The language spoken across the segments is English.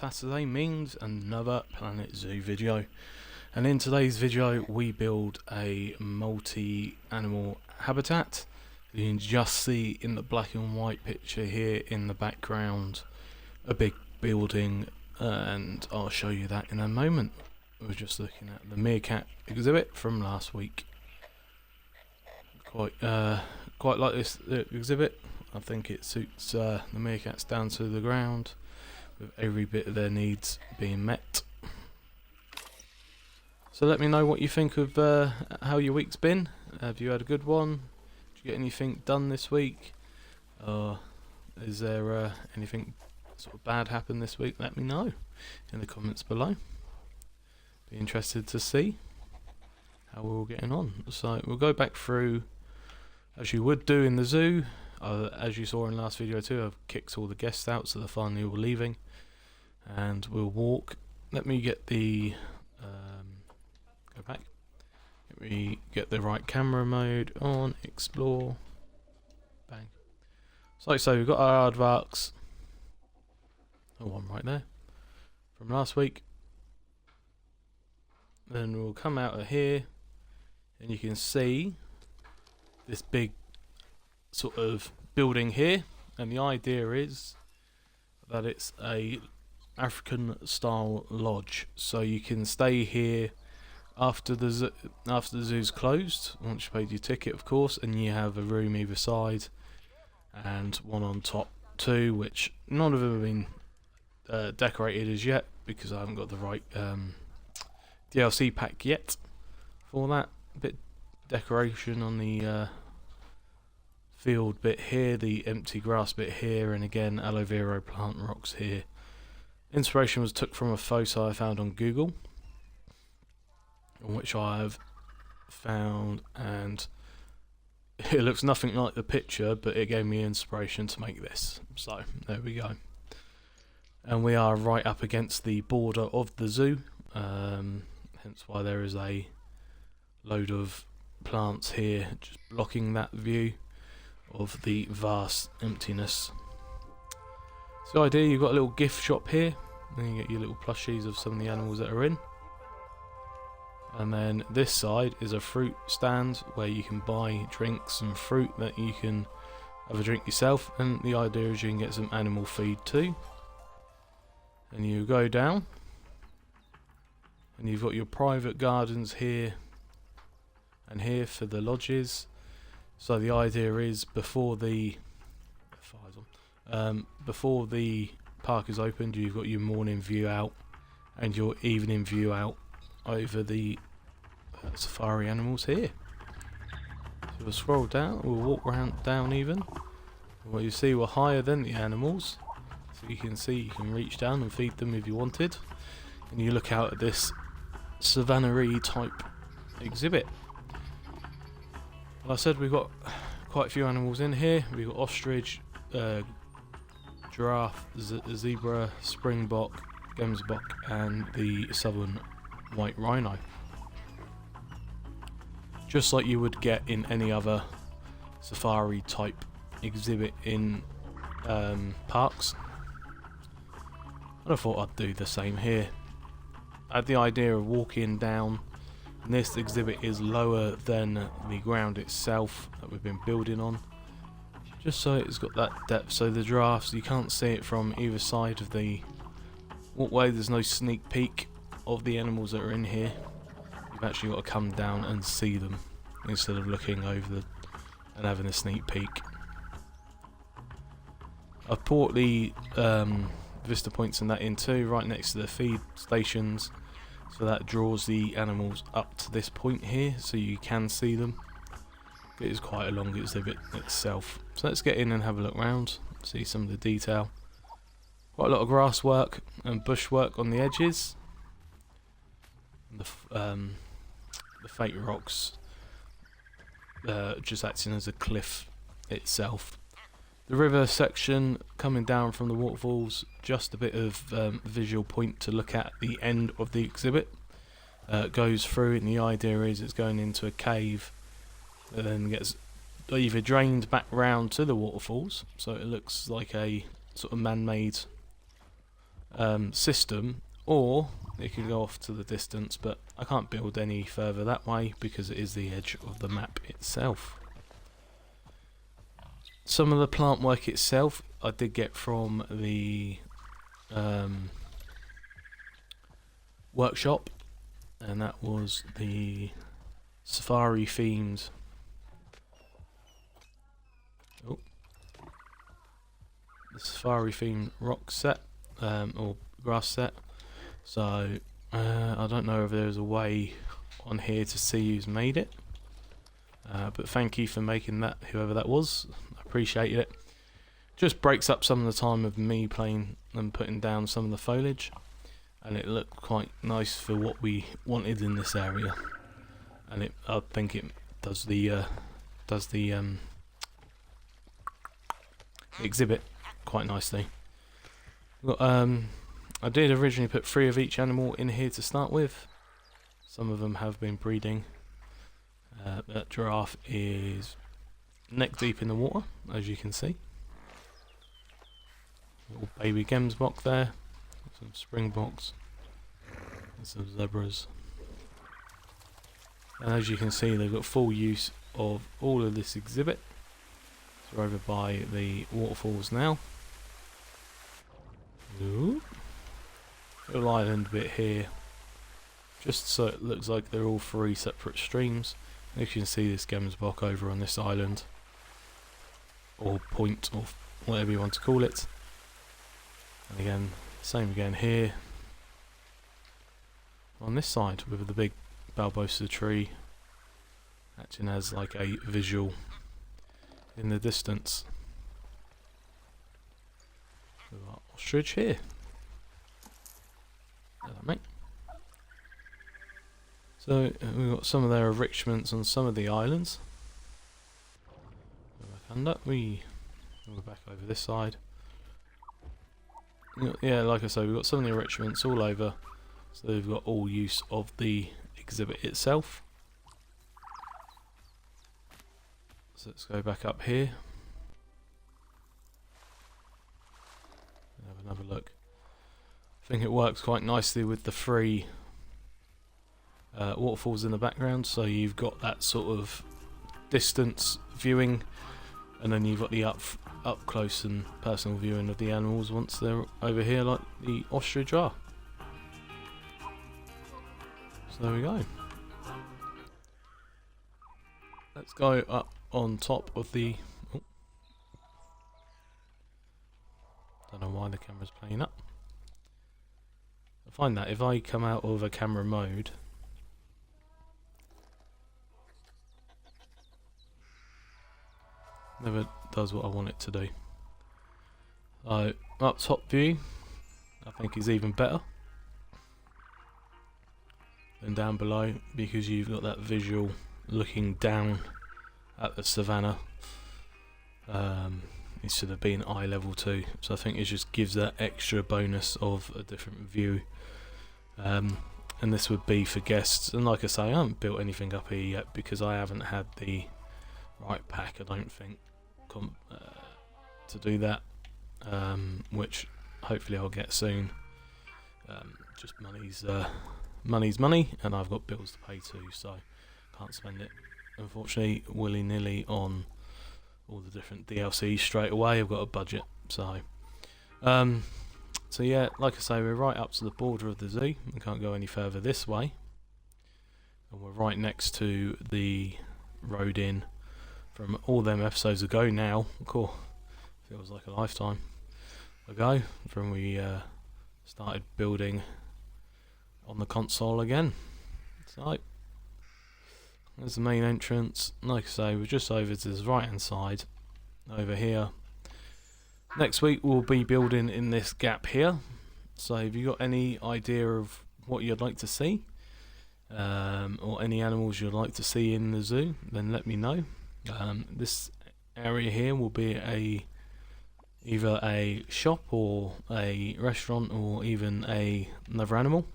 Saturday means another Planet Zoo video, and in today's video we build a multi-animal habitat. You can just see in the black and white picture here in the background a big building, and I'll show you that in a moment. We're just looking at the meerkat exhibit from last week. Quite like this exhibit. I think it suits the meerkats down to the ground, with every bit of their needs being met. So let me know what you think of how your week's been. Have you had a good one? Did you get anything done this week? Or is there anything sort of bad happen this week? Let me know in the comments below. Be interested to see how we're all getting on. So we'll go back through as you would do in the zoo. As you saw in the last video too, I've kicked all the guests out, so they're finally all leaving, and we'll walk. Let me get the go back. Let me get the right camera mode on. Explore. Bang. So we've got our aardvarks. Oh, one right there from last week. Then we'll come out of here, and you can see this big sort of building here, and the idea is that it's a African style lodge, so you can stay here after the zoo's closed, once you paid your ticket of course, and you have a room either side and one on top too, which none of them have been decorated as yet because I haven't got the right DLC pack yet for that. A bit decoration on the field bit here, the empty grass bit here, and again aloe vera plant rocks here. Inspiration was took from a photo I found on Google, which I've found, and it looks nothing like the picture, but it gave me inspiration to make this. So there we go. And we are right up against the border of the zoo, hence why there is a load of plants here just blocking that view of the vast emptiness. So the idea, you've got a little gift shop here, and you get your little plushies of some of the animals that are in. And then this side is a fruit stand where you can buy drinks and fruit that you can have a drink yourself, and the idea is you can get some animal feed too. And you go down, and you've got your private gardens here and here for the lodges. So the idea is before the park is opened, you've got your morning view out and your evening view out over the safari animals here. So we'll scroll down, we'll walk around down even. Well, you see we're higher than the animals, so you can see you can reach down and feed them if you wanted. And you look out at this savannah-y type exhibit. Like I said, we've got quite a few animals in here. We've got ostrich, giraffe, zebra, springbok, gemsbok, and the southern white rhino. Just like you would get in any other safari type exhibit in parks. And I thought I'd do the same here. I had the idea of walking down. And this exhibit is lower than the ground itself that we've been building on, just so it's got that depth. So the giraffes, you can't see it from either side of the walkway. There's no sneak peek of the animals that are in here. You've actually got to come down and see them instead of looking over and having a sneak peek. I've brought the vista points and that in too, right next to the feed stations. So that draws the animals up to this point here, so you can see them. It is quite a long exhibit itself. So let's get in and have a look around, see some of the detail. Quite a lot of grass work and bush work on the edges. The fake rocks just acting as a cliff itself. The river section coming down from the waterfalls, just a bit of visual point to look at the end of the exhibit. Goes through, and the idea is it's going into a cave that then gets either drained back round to the waterfalls, so it looks like a sort of man-made system, or it could go off to the distance, but I can't build any further that way because it is the edge of the map itself. Some of the plant work itself I did get from the workshop, and that was the safari themed rock set or grass set. So I don't know if there's a way on here to see who's made it, but thank you for making that, whoever that was. I appreciate it. Just breaks up some of the time of me playing and putting down some of the foliage, and it looked quite nice for what we wanted in this area, and I think it does the exhibit quite nicely. I did originally put 3 of each animal in here to start with. Some of them have been breeding. That giraffe is neck deep in the water, as you can see. Little baby gemsbok there, some springboks, and some zebras. And as you can see, they've got full use of all of this exhibit. So we're over by the waterfalls now. Ooh. Little island bit here, just so it looks like they're all 3 separate streams. As you can see, this gemsbok over on this island, or point, or whatever you want to call it. And again, same again here on this side with the big balbosa tree acting as like a visual in the distance. We've got ostrich here. Hello, mate. So we've got some of their enrichments on some of the islands. Go back under. We'll go back over this side. Yeah, like I say, we've got some of the enrichments all over, so they've got all use of the exhibit itself. So let's go back up here and have another look. I think it works quite nicely with the 3 waterfalls in the background, so you've got that sort of distance viewing, and then you've got the up close and personal viewing of the animals once they're over here, like the ostrich are. So there we go. Let's go up on top of the... Oh. Don't know why the camera's playing up. I find that if I come out of a camera mode, never does what I want it to do. So up top view, I think is even better than down below, because you've got that visual looking down at the savannah. Instead of being eye level too, so I think it just gives that extra bonus of a different view. And this would be for guests, and like I say, I haven't built anything up here yet because I haven't had the right pack, I don't think, to do that, which hopefully I'll get soon. Just money's money, and I've got bills to pay too, so can't spend it unfortunately willy-nilly on all the different DLCs straight away. I've got a budget, so yeah, like I say, we're right up to the border of the zoo. We can't go any further this way, and we're right next to the road in from all them episodes ago now. Cool, feels like a lifetime ago from we started building on the console again. So there's the main entrance. Like I say, we're just over to this right hand side over here. Next week we'll be building in this gap here, so if you got any idea of what you'd like to see, or any animals you'd like to see in the zoo, then let me know. This area here will be either a shop or a restaurant or even another animal.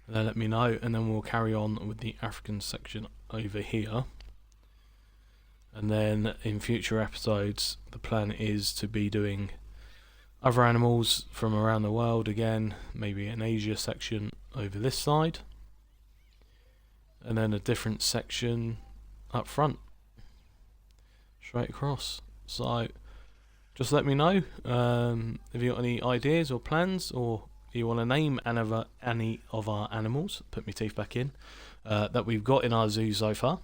Then let me know, and then we'll carry on with the African section over here. And then in future episodes, the plan is to be doing other animals from around the world again, maybe an Asia section over this side, and then a different section up front, straight across. So just let me know if you got any ideas or plans, or you want to name any of our animals, put my teeth back in, that we've got in our zoo so far.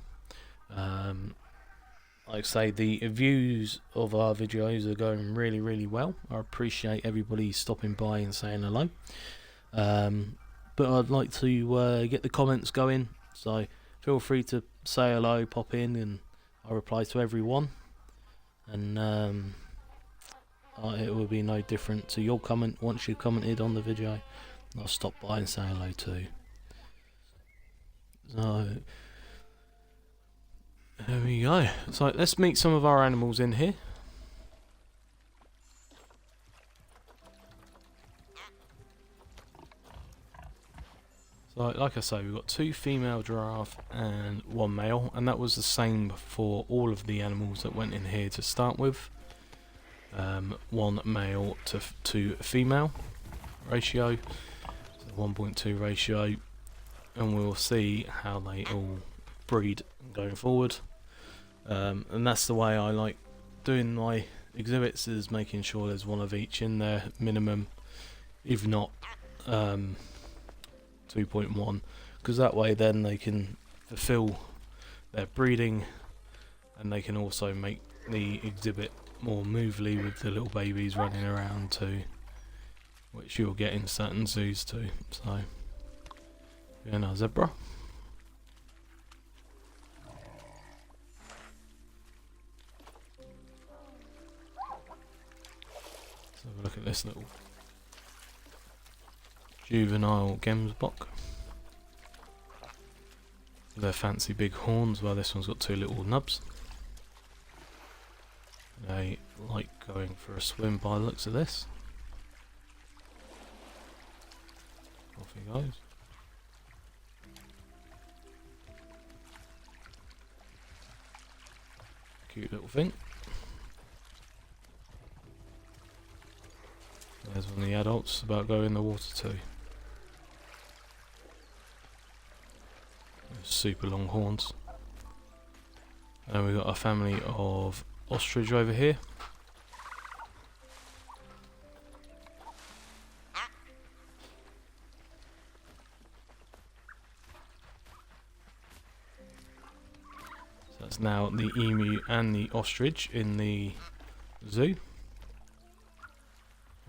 Like I say, the views of our videos are going really well. I appreciate everybody stopping by and saying hello. But I'd like to get the comments going, so feel free to say hello, pop in, and I'll reply to everyone. And it will be no different to your comment once you've commented on the video. I'll stop by and say hello too. So there we go. So let's meet some of our animals in here. So like I say, we've got 2 female giraffe and 1 male, and that was the same for all of the animals that went in here to start with. 1 male to 2 female ratio, so 1.2 ratio, and we'll see how they all breed going forward. And that's the way I like doing my exhibits, is making sure there's 1 of each in there minimum, if not 2.1, because that way then they can fulfill their breeding, and they can also make the exhibit more movely with the little babies running around too, which you'll get in certain zoos too. So yeah, now zebra. So have a look at this little juvenile gemsbok. Their fancy big horns, while this one's got 2 little nubs. They like going for a swim by the looks of this. Off he goes. Cute little thing. There's one of the adults about to go in the water too. Super long horns. And we've got a family of ostrich over here. So that's now the emu and the ostrich in the zoo.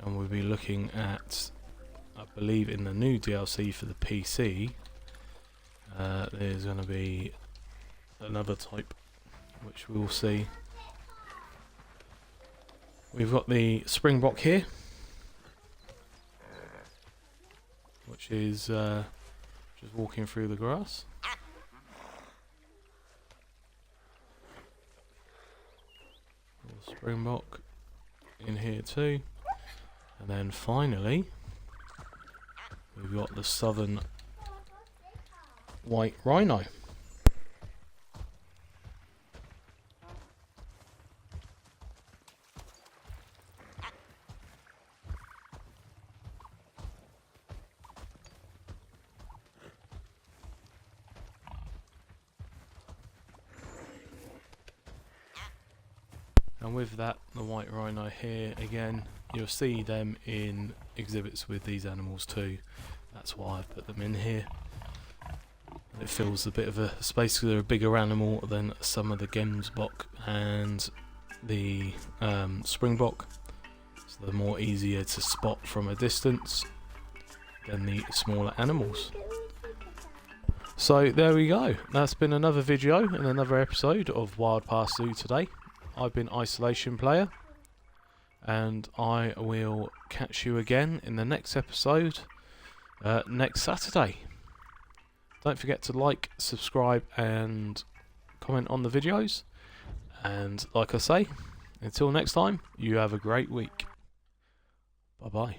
And we'll be looking at, I believe in the new DLC for the PC, there's going to be another type, which we'll see. We've got the springbok here, which is just walking through the grass. Springbok in here too. And then finally, we've got the southern white rhino. And with that, the white rhino here again, you'll see them in exhibits with these animals too. That's why I've put them in here. It fills a bit of a space because they're a bigger animal than some of the gemsbok and the springbok, so they're more easier to spot from a distance than the smaller animals. So there we go. That's been another video and another episode of Wildpass Zoo today. I've been Isolation Player, and I will catch you again in the next episode next Saturday. Don't forget to like, subscribe and comment on the videos, and like I say, until next time, you have a great week. Bye bye.